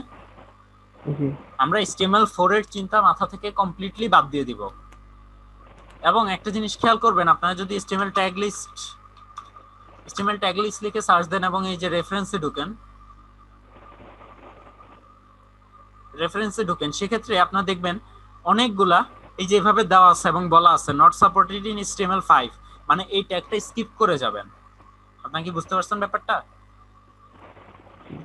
জি আমরা HTML4 এর চিন্তা মাথা থেকে কমপ্লিটলি বাদ দিয়ে দিব। এবং একটা জিনিস খেয়াল করবেন, আপনারা যদি HTML ট্যাগ লিস্ট লিখে সার্চ দেন এবং এই যে রেফারেন্সে ঢুকেন, সেক্ষেত্রে আপনারা দেখবেন অনেকগুলা এই যে এভাবে দেওয়া আছে এবং বলা আছে নট সাপোর্টেড ইন HTML5, মানে এই ট্যাগটা স্কিপ করে যাবেন। আপনারা কি বুঝতে পারছেন ব্যাপারটা?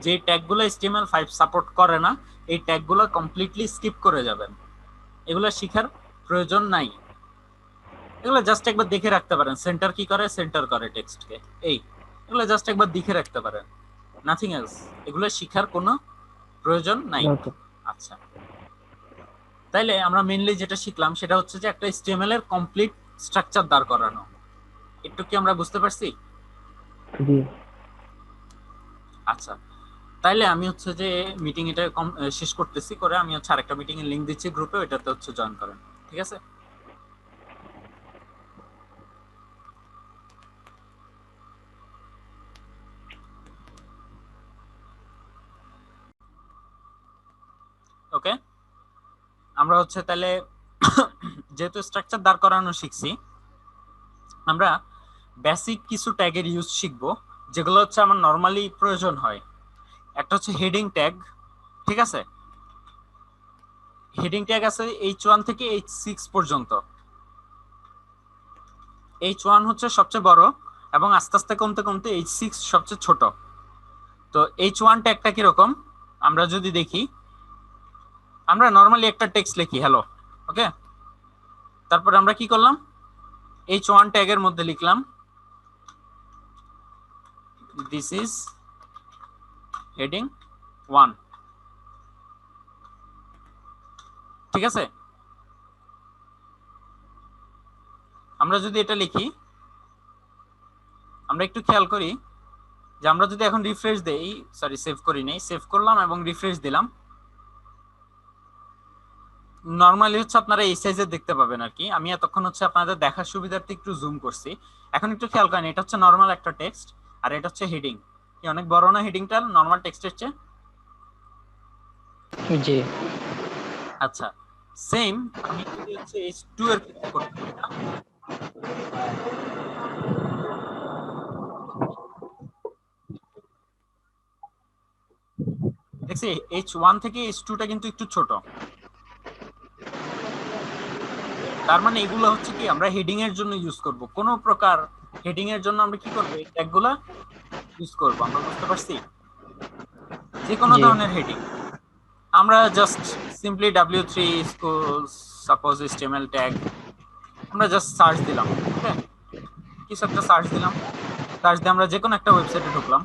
যে ট্যাগগুলো HTML5 সাপোর্ট করে না, এই ট্যাগগুলো কমপ্লিটলি স্কিপ করে যাবেন, এগুলো শেখার প্রয়োজন নাই। এগুলো জাস্ট একবার দেখে রাখতে পারেন, সেন্টার কি করে, সেন্টার করে টেক্সটকে, এগুলো জাস্ট একবার দেখে রাখতে পারেন, নাথিং এলস, এগুলো শেখার কোনো প্রয়োজন নাই। দরকার। আচ্ছা, তাইলে আমরা মেইনলি যেটা শিখলাম সেটা হচ্ছে যে একটা HTML এর কমপ্লিট স্ট্রাকচার দাঁড় করানো। একটু কি আমরা বুঝতে পারছি? জি আচ্ছা, তাইলে আমি হচ্ছে যে মিটিং এটা শেষ করতেছি, করে আমি হচ্ছে আরেকটা মিটিং এর লিংক দিচ্ছি গ্রুপে, ওইটাতে হচ্ছে জয়েন করেন, ঠিক আছে? ওকে, আমরা হচ্ছে তাহলে যেহেতু স্ট্রাকচার দাঁড় করানো শিখছি, আমরা বেসিক কিছু ট্যাগের ইউজ শিখবো, যেগুলো হচ্ছে আমার নরমালি প্রয়োজন হয়। একটা হচ্ছে হেডিং ট্যাগ, ঠিক আছে? হেডিং ট্যাগ আছে H1 থেকে H6 পর্যন্ত। H1 হচ্ছে সবচেয়ে বড় এবং আস্তে আস্তে কমতে কমতে H6 সবচেয়ে ছোট। তো H1 ট্যাগটা কিরকম আমরা যদি দেখি, আমরা নরমালি একটা টেক্সট লিখি হ্যালো, ওকে, তারপর আমরা কি করলাম, H1 ট্যাগের মধ্যে লিখলাম দিস ইজ হেডিং 1, ঠিক আছে? আমরা যদি এটা লিখি, আমরা একটু খেয়াল করি যে আমরা যদি এখন রিফ্রেশ দেই, সরি সেভ করি নাই, সেভ করলাম এবং রিফ্রেশ দিলাম, নরমালি হচ্ছে আপনারা এই সাইজে দেখতে পাবেন আর কি। আমি এতক্ষণ হচ্ছে আপনাদের দেখার সুবিধার্থে একটু জুম করছি। এখন একটু খেয়াল করেন, এটা হচ্ছে নরমাল একটা টেক্সট আর এটা হচ্ছে হেডিং। কি অনেক বড় না হেডিংটা নরমাল টেক্সটের চেয়ে? জি আচ্ছা, সেম আমি যদি হচ্ছে H2 এর ক্ষেত্রে করতে না, দেখছি H1 থেকে H2 টা কিন্তু একটু ছোট, তার মানে এগুলো হচ্ছে কি আমরা হেডিং এর জন্য ইউজ করব, কোন প্রকার হেডিং এর জন্য আমরা কি করব, এই ট্যাগগুলো ইউজ করব। আমরা বুঝতে পারছি? যে কোনো জি ধরনের হেডিং আমরা just simply W3 school suppose HTML tag, আমরা জাস্ট সার্চ দিলাম, ওকে, কিছু একটা সার্চ দিলাম, সার্চ দিয়ে আমরা যে কোনো একটা ওয়েবসাইটে ঢুকলাম,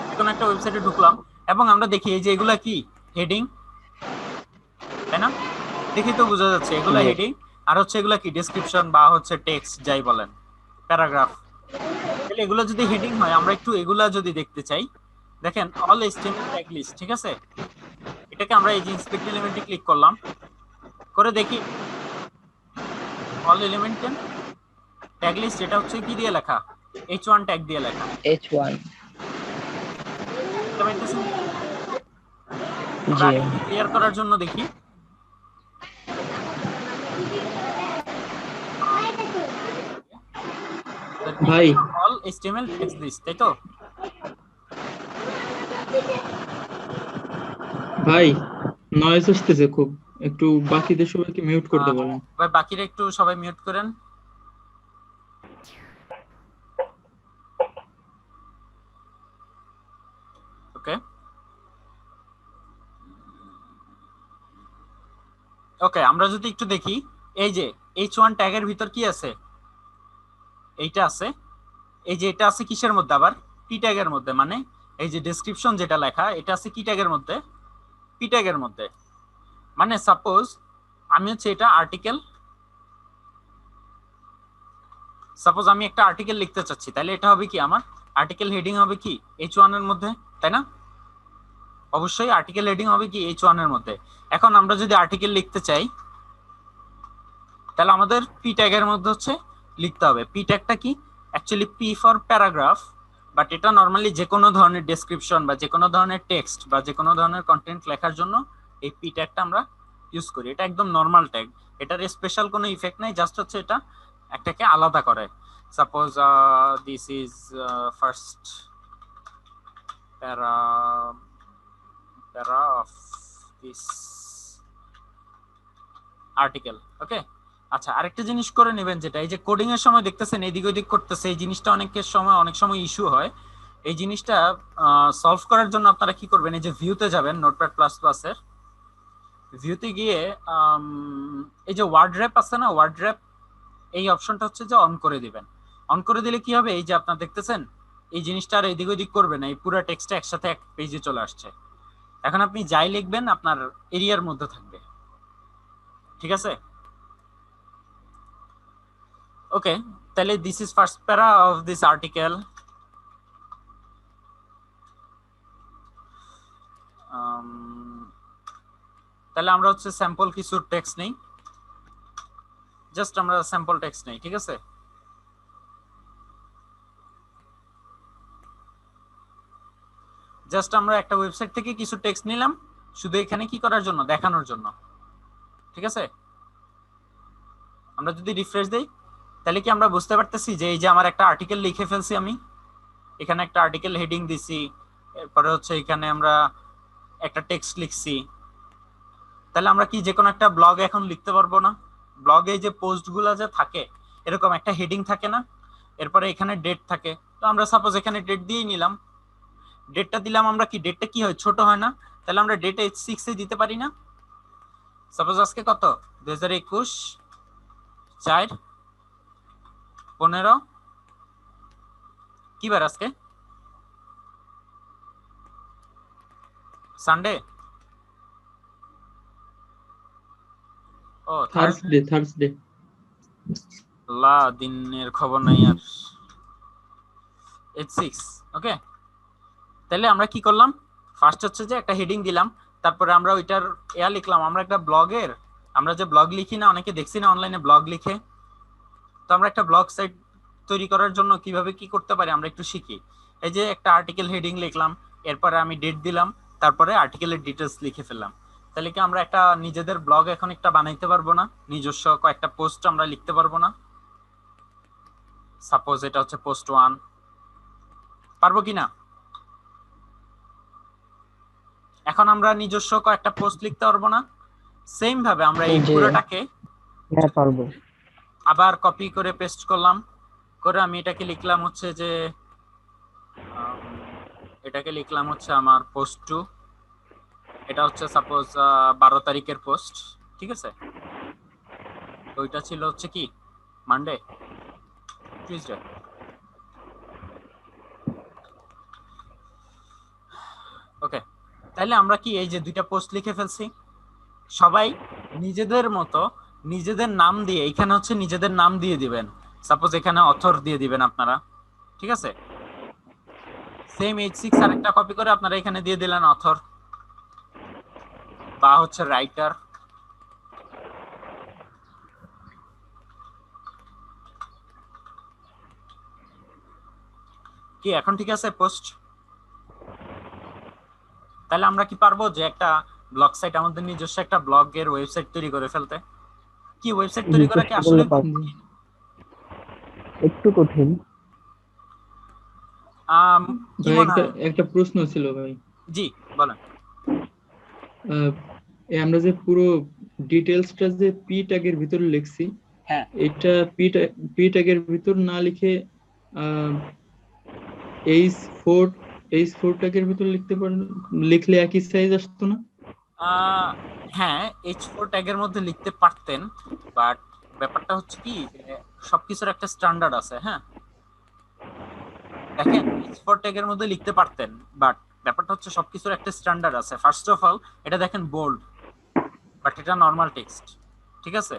যে কোনো একটা ওয়েবসাইটে ঢুকলাম এবং আমরা দেখি এই যে এগুলা কি হেডিং, তাই না? দেখি তো বোঝা যাচ্ছে এগুলা জি হেডিং, আর হচ্ছে এগুলা কি ডেসক্রিপশন বা হচ্ছে টেক্সট যাই বলেন, প্যারাগ্রাফ। তাহলে এগুলো যদি হেডিং হয়, আমরা একটু এগুলা যদি দেখতে চাই, দেখেন অল HTML ট্যাগ লিস্ট, ঠিক আছে? এটাকে আমরা এই যে ইন্সপেক্ট এলিমেন্টে ক্লিক করলাম, করে দেখি অল এলিমেন্ট ট্যাগ লিস্ট, এটা হচ্ছে কি দিয়ে লেখা, H1 ট্যাগ দিয়ে লেখা। H1 দেখতে পাইতেছেন? আমরা জি একটু ক্লিয়ার করার জন্য দেখি, ভাই অল HTML ট্যাগ লিস্ট, তাই তো? ভাই নয়েজ আসতেছে খুব, একটু বাকিদের সবাইকে মিউট করতে বলেন। ভাই বাকিরা একটু সবাই মিউট করেন। ওকে, ওকে, আমরা যদি একটু দেখি, এই যে H1 ট্যাগের ভিতর কি আছে, এইটা আছে। এই যে এটা আছে কিসের মধ্যে, আবার পি ট্যাগের মধ্যে, মানে এই যে ডেসক্রিপশন যেটা লেখা এটা আছে কি ট্যাগের মধ্যে, পি ট্যাগের মধ্যে। মানে সাপোজ আমি হচ্ছে এটা আর্টিকেল, সাপোজ আমি একটা আর্টিকেল লিখতে চাচ্ছি, তাহলে এটা হবে কি, আমার আর্টিকেল হেডিং হবে কি H1 এর মধ্যে, তাই না? অবশ্যই আর্টিকেল হেডিং হবে কি H1 এর মধ্যে। এখন আমরা যদি আর্টিকেল লিখতে চাই, তাহলে আমাদের পি ট্যাগের মধ্যে হচ্ছে লিখতে হবে। পি ট্যাগটা কি, actually P for paragraph, but এটা নর্মালি যে কোনো ধরনের ডেসক্রিপশন বা যে কোনো ধরনের টেক্সট বা যে কোনো ধরনের কন্টেন্ট লেখার জন্য এই পি ট্যাগটা আমরা ইউজ করি। এটা একদম নর্মাল ট্যাগ, এটার স্পেশাল কোনো ইফেক্ট নাই, জাস্ট হচ্ছে এটা একটাকে আলাদা করে। সাপোজ দিস ইজ ফার্স্ট প্যারা অফ দিস আর্টিকেল। ওকে, আচ্ছা, আরেকটা জিনিস করে নেবেন, যেটা এই যে কোডিং এর সময় দেখতেছেন এদিক ওদিক করতেছে, এই জিনিসটা অনেক সময় ইস্যু হয়। এই জিনিসটা সলভ করার জন্য আপনারা কি করবেন, এই যে ভিউতে যাবেন, নোটপ্যাড প্লাস প্লাস এর ভিউতে গিয়ে এই যে ওয়ার্ড র্যাপ আছে না, ওয়ার্ড র্যাপ, এই অপশনটা হচ্ছে যে অন করে দিবেন। অন করে দিলে কি হবে, এই যে আপনারা দেখতেছেন এই জিনিসটা আর এদিক ওদিক করবে না, এই পুরো টেক্সটটা একসাথে এক পেজে চলে আসছে। এখন আপনি যাই লিখবেন আপনার এরিয়ার মধ্যে থাকবে, ঠিক আছে? ওকে, তাহলে দিস ইজ ফার্স্ট প্যারা অফ দিস আর্টিকেল। তাহলে আমরা হচ্ছে স্যাম্পল কিছু টেক্সট নেই, জাস্ট আমরা স্যাম্পল টেক্সট নেই, ঠিক আছে? জাস্ট আমরা একটা ওয়েবসাইট থেকে কিছু টেক্সট নিলাম, শুধু এখানে কি করার জন্য, দেখানোর জন্য, ঠিক আছে? আমরা যদি রিফ্রেশ দেই, তাহলে কি আমরা বুঝতে পারতেছি যে এই যে আমার একটা আর্টিকেল লিখে ফেলছি, আমি এখানে একটা আর্টিকেল হেডিং দিছি, এরপরে হচ্ছে এখানে আমরা একটা টেক্সট লিখছি। তাহলে আমরা কি যে কোনো একটা ব্লগ এখন লিখতে পারবো না? ব্লগে যে পোস্টগুলো যে থাকে এরকম একটা হেডিং থাকে না, এরপরে এখানে ডেট থাকে। তো আমরা সাপোজ এখানে ডেট দিয়েই নিলাম, ডেটটা দিলাম, আমরা কি ডেটটা কি হয়, ছোট হয় না? তাহলে আমরা ডেট H6 এ দিতে পারি না? সাপোজ আজকে কত, 2021 4/15 কি বার আজকে, সানডে? ও থার্সডে। লা দিনের খবর নাই আর। H6, ওকে। তাহলে আমরা কি করলাম, ফার্স্ট হচ্ছে যে একটা হেডিং দিলাম, তারপরে আমরা ওইটার লিখলাম, আমরা একটা ব্লগের, আমরা যে ব্লগ লিখি না, অনেকে দেখছি না অনলাইনে ব্লগ লিখে, তো আমরা একটা ব্লগ সাইট তৈরি করার জন্য কিভাবে কি করতে পারি আমরা একটু শিখি। এই যে একটা আর্টিকেল হেডিং লিখলাম, এরপরে আমি ডেট দিলাম, তারপরে আর্টিকেলের ডিটেলস লিখে ফেললাম। তাহলে কি আমরা একটা নিজেদের ব্লগ এখন একটা বানাইতে পারবো না, নিজস্ব কয়েকটা পোস্ট আমরা লিখতে পারবো না? সাপোজ এটা হচ্ছে পোস্ট 1, পারবো কি না? এখন আমরা নিজস্ব কয়েকটা পোস্ট লিখতে পারবো না? সেম ভাবে আমরা এই জি। পুরোটাকে হ্যাঁ পারবো। আবার কপি করে পেস্ট করলাম, করে আমি এটাকে লিখলাম হচ্ছে যে এটাকে লিখলাম হচ্ছে আমার পোস্ট 2, এটা হচ্ছে সাপোজ 12 তারিখের পোস্ট, ঠিক আছে? তো ওইটা ছিল হচ্ছে কি মানডে, টিউসডে। ওকে, তাহলে আমরা কি এই যে দুইটা পোস্ট লিখে ফেলছি, সবাই নিজেদের মতো নিজেদের নাম দিয়ে, এখানে হচ্ছে নিজেদের নাম দিয়ে দিবেন। সাপোজ এখানে অথর দিয়ে দিবেন আপনারা, ঠিক আছে? সেম H6 আরেকটা কপি করে আপনারা এখানে দিয়ে দিলেন অথর বা হচ্ছে রাইটার। কি এখন ঠিক আছে পোস্ট? তাহলে আমরা কি পারবো যে একটা ব্লগ সাইট, আমাদের নিজস্ব একটা ব্লগের ওয়েবসাইট তৈরি করে ফেলতে? কি ওয়েবসাইট তৈরি করা কি চেষ্টা আসলে করলে পারবো। একটু কঠিন। কি ভাই মনে হয়? একটা প্রশ্ন ছিল ভাই। জি বলেন। আমরা যে পুরো ডিটেলসটা যে পি ট্যাগের ভিতর লিখছি, হ্যাঁ, এটা পি ট্যাগের ভিতর না লিখে H4 ট্যাগের ভিতর লিখতে পারেন, লিখলে একই সাইজ আসতো না? আহ, হ্যাঁ, H4 ট্যাগের মধ্যে লিখতে পারতেন, বাট ব্যাপারটা হচ্ছে কি যে সবকিছুর একটা স্ট্যান্ডার্ড আছে। হ্যাঁ, দেখেন H4 ট্যাগের মধ্যে লিখতে পারতেন, বাট ব্যাপারটা হচ্ছে সবকিছুর একটা স্ট্যান্ডার্ড আছে। ফার্স্ট অফ অল এটা দেখেন বোল্ড, বাট এটা নর্মাল টেক্সট, ঠিক আছে?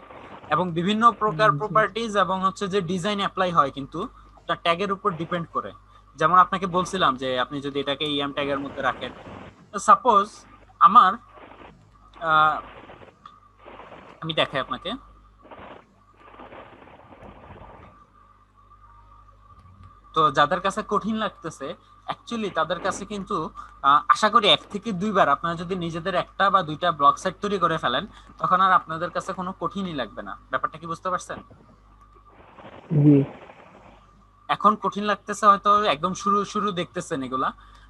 এবং বিভিন্ন প্রকার জি প্রপার্টিজ এবং হচ্ছে যে ডিজাইন অ্যাপ্লাই হয় কিন্তু আপনার ট্যাগের উপর ডিপেন্ড করে। যেমন আপনাকে বলছিলাম যে আপনি যদি এটাকে ইএম ট্যাগের মধ্যে রাখেন, সাপোজ আমার আহ, আমি দেখাই আপনাকে। তো যাদের কাছে কঠিন লাগতেছে অ্যাকচুয়ালি তাদের কাছে কিন্তু আশা করি 1 থেকে 2 বার আপনারা যদি নিজেদের একটা বা দুইটা ব্লগ সাইট তৈরি করে ফেলেন, তখন আর আপনাদের কাছে কোনো কঠিনই লাগবে না। ব্যাপারটা কি বুঝতে পারছেন? জি এখন কঠিন লাগতেছে হয়তো, একদম শুরু শুরু দেখতেছেন এগুলা,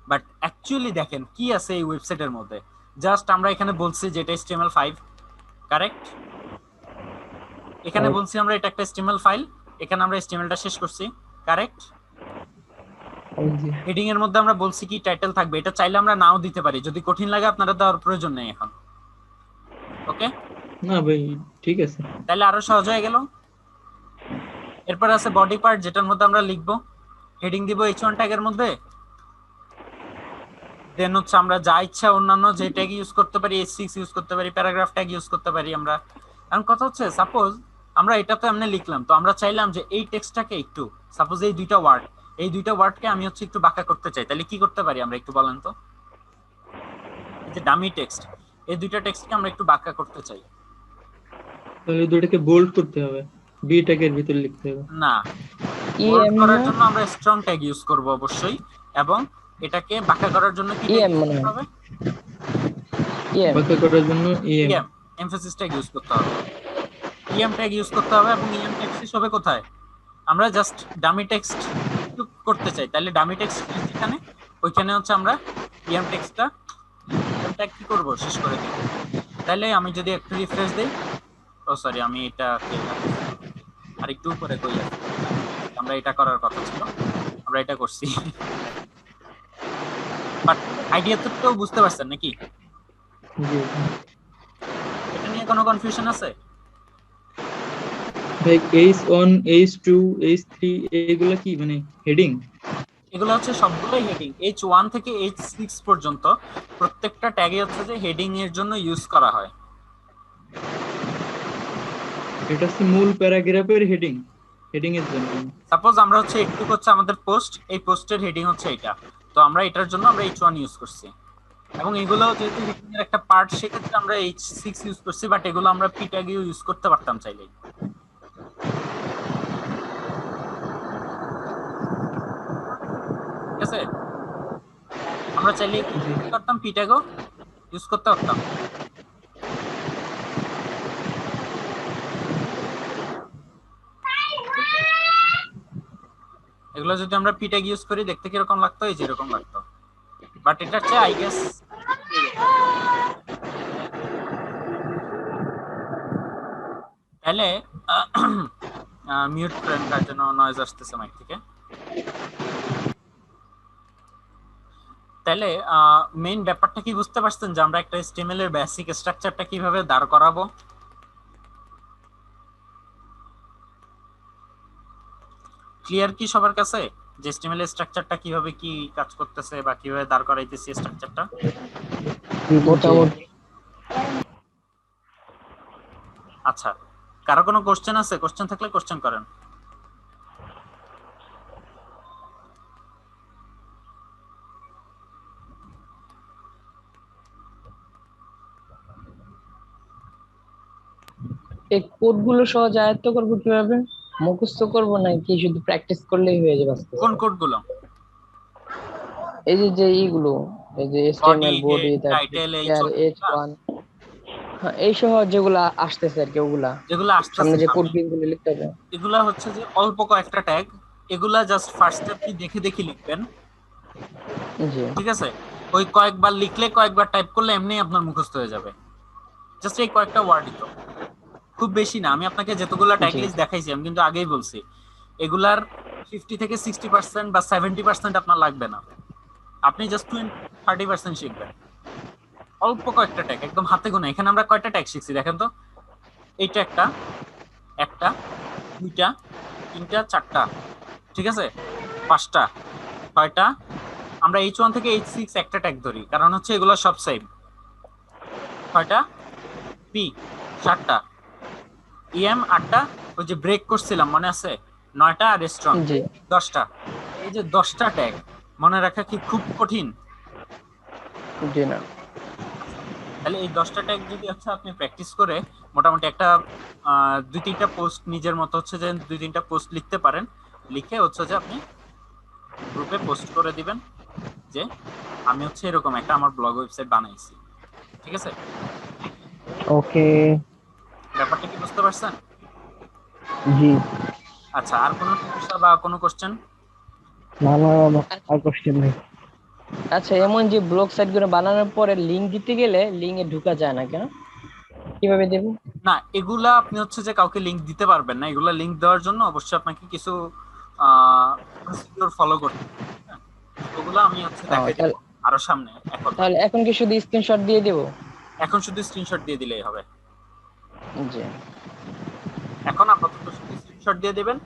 বাট অ্যাকচুয়ালি দেখেন কি আছে এই ওয়েবসাইটের মধ্যে। জাস্ট আমরা এখানে বলছি যে এটা HTML5, কারেক্ট? এখানে correct, বলছি আমরা এটা একটা HTML ফাইল, এখানে আমরা HTML-টা শেষ করছি, কারেক্ট? জি হেডিং এর মধ্যে আমরা বলছি কি টাইটেল থাকবে, এটা চাইলে আমরা নাও দিতে পারি, যদি কঠিন লাগে আপনারা দেওয়ার প্রয়োজন নেই এখন। ওকে, না ভাই, ঠিক আছে। তাহলে আরো সহজ হয়ে গেল। এরপর আছে বডি পার্ট, যেটার মধ্যে আমরা লিখবো, হেডিং দিব H1 ট্যাগের মধ্যে। দেন হচ্ছে আমরা যা ইচ্ছা অন্যান্য যে ট্যাগ ইউজ করতে পারি, H6 ইউজ করতে পারি, প্যারাগ্রাফ ট্যাগ ইউজ করতে পারি আমরা। এখন কথা হচ্ছে সাপোজ আমরা এটা তো এমনি লিখলাম, তো আমরা চাইলাম যে এই টেক্সটটাকে একটু, সাপোজ এই দুইটা ওয়ার্ডকে আমি হচ্ছে একটু বাঁকা করতে চাই, তাহলে কি করতে পারি আমরা, একটু বলেন তো? এই যে ডামি টেক্সট, এই দুইটা টেক্সটকে আমরা একটু বাঁকা করতে চাই। তাহলে দুটোকে বোল্ড করতে হবে, বি ট্যাগের ভিতর লিখতে হবে। না, বোল্ড ইএম করার না, জন্য আমরা স্ট্রং ট্যাগ ইউজ করব অবশ্যই, এবং এটাকে বাঁকা করার জন্য কি ট্যাগ ইএম ইউজ মনে করতে হয়, হবে? ইএম। বাঁকা করার জন্য EM. EM, emphasis tag use করতে হবে। ইএম ট্যাগ ইউজ করতে হবে, এবং ইএম ট্যাগ শেষ হবে কোথায়? আমরা জাস্ট ডামি টেক্সট করতে চাই, তাহলে ডামি টেক্সট যেখানে, ওইখানে হচ্ছে আমরা ইএম টেক্সটটা, ইএম ট্যাগ কি করব, শেষ করে দেব। তাহলে আমি যদি একটু রিফ্রেশ দেই, ও সরি, আমি এটা আর একটু উপরে কই আছে, আমরা এটা করার কথা ছিল, আমরা এটা করছি। বাট আইডিয়া তো বুঝতে পারছেন নাকি? জি এটা নিয়ে কোনো কনফিউশন আছে? ভাই, H1 H2 H3 এইগুলা কি মানে হেডিং? এগুলো হচ্ছে সবগুলোই হেডিং, H1 থেকে H6 পর্যন্ত প্রত্যেকটা ট্যাগে হচ্ছে যে হেডিং এর জন্য ইউজ করা হয়। এটা হচ্ছে মূল প্যারাগ্রাফের হেডিং, হেডিং এর জন্য। সাপোজ আমরা হচ্ছে একটু হচ্ছে আমাদের পোস্ট, এই পোস্টের হেডিং হচ্ছে এটা, তো আমরা এটার জন্য আমরা H1 ইউজ করছি, এবং এগুলো যেহেতু হেডিং এর একটা পার্ট, সেক্ষেত্রে আমরা H6 ইউজ করছি, বাট এগুলো আমরা পি ট্যাগেও ইউজ করতে পারতাম চাইলে, ঠিক আছে? আমরা চাইলে কি জি করতে পারতাম, পি ট্যাগও ইউজ করতে পারতাম। এগুলো যদি আমরা পি ট্যাগ ইউজ করি দেখতে কিরকম লাগতো, এই যে এরকম লাগতো, বাট এটা হচ্ছে আই গেস। তাহলে মিউট করেন, তার জন্য নয়েজ আসতেছে মাইক থেকে। তাহলে মেইন ব্যাপারটা কি বুঝতে পারছেন যে আমরা একটা HTML এর বেসিক স্ট্রাকচারটা কিভাবে দাঁড় করাবো? ক্লিয়ার কি সবার কাছে যে HTML এর স্ট্রাকচারটা কিভাবে কি কাজ করতেছে বা কিভাবে দাঁড় করাইতেছি স্ট্রাকচারটা? মোটামুটি। আচ্ছা, কারো কোনো কোশ্চেন আছে? কোশ্চেন থাকলে কোশ্চেন করেন। এই কোড গুলো সহজ আয়ত্ত করবো কিভাবে? মুখস্থ করবো নাকি শুধু প্র্যাকটিস করলেই হয়ে যাবে আস্তে কোন আস্তে? কোডগুলো? এই যে যে এইগুলো, এই যে বডি, HTML হেড, বডি, তারপরে টাইটেল, এই আর H1, হ্যাঁ এই সহ যেগুলা আসতেছে আর কি, ওগুলা যেগুলো সামনে আসতেছে যে কোড সামনে, গুলো লিখতে হবে। এগুলা হচ্ছে যে অল্প কয়েকটা ট্যাগ, এগুলা জাস্ট ফার্স্ট আপনি দেখে দেখে লিখবেন, জি ঠিক আছে? ওই কয়েকবার লিখলে, কয়েকবার টাইপ করলে এমনি আপনার মুখস্থ হয়ে যাবে। জাস্ট এই কয়েকটা ওয়ার্ডই তো, খুব বেশি না। আমি আপনাকে যতগুলা ট্যাগ জি লিস্ট দেখাইছি, আমি কিন্তু আগেই বলছি এগুলার 50 থেকে 60% বা 70% আপনার লাগবে না, আপনি জাস্ট 20-30% শিখবেন। অল্প কয়েকটা ট্যাগ, একদম হাতে গোনা। এখানে আমরা কয়টা ট্যাগ শিখছি দেখেন তো। এইটা একটা, একটা, দুইটা, তিনটা, চারটা, ঠিক আছে, পাঁচটা, ছয়টা। আমরা H1 থেকে H6 একটা ট্যাগ ধরি, কারণ হচ্ছে এগুলো সব সেম। ছয়টা, পি সাতটা, EM আটটা, ওই যে ব্রেক করছিলাম মনে আছে, নয়টা, আর রেস্টুরেন্ট জি 10টা। এই যে 10টা ট্যাগ মনে রাখা কি খুব কঠিন? জি না। তাহলে এই 10টা ট্যাগ যদি হচ্ছে আপনি প্র্যাকটিস করে মোটামুটি একটা 2-3টা পোস্ট নিজের মতো হচ্ছে যে 2-3টা পোস্ট লিখতে পারেন, লিখে হচ্ছে যে আপনি গ্রুপে পোস্ট করে দিবেন যে আমি হচ্ছে এরকম একটা আমার ব্লগ ওয়েবসাইট বানাইছি, ঠিক আছে? ওকে। ব্যাপারটা কি বুঝতে পারছেন? জি। আচ্ছা, আর কোনো সমস্যা বা কোনো কোশ্চেন? না না, আর কোশ্চেন নেই। আচ্ছা, এমন যে ব্লগ সাইট গুলো বানানোর পরে লিংক দিতে গেলে লিংকে ঢোকা যায় না কেন, কিভাবে দেবো? না, এগুলা আপনি হচ্ছে যে কাউকে লিংক দিতে পারবেন না। এগুলা লিংক দেওয়ার জন্য অবশ্যই আপনাকে কিছু প্রসিডিওর ফলো করতে হবে, হ্যাঁ? ওগুলো আমি হচ্ছে দেখাই দেবো তাহলে আরো সামনে। এখন না, তাহলে এখন কি শুধু স্ক্রিনশট দিয়ে দেবো? এখন শুধু স্ক্রিনশট দিয়ে দিলেই হবে। জি এখন আপাতত শুধু স্ক্রিনশট দিয়ে দিবেন।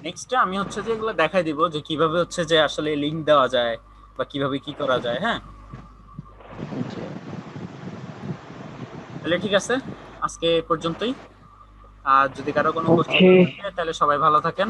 নেক্সটে আমি হচ্ছে যে এগুলো দেখাই দিব যে কিভাবে হচ্ছে যে আসলে লিংক দেওয়া যায় বা কিভাবে কি করা যায়, হ্যাঁ? জি। তাহলে ঠিক আছে, আজকে এ পর্যন্তই। আর যদি কারো কোনো কোশ্চেন ওকে। থাকে তাহলে সবাই ভালো থাকেন।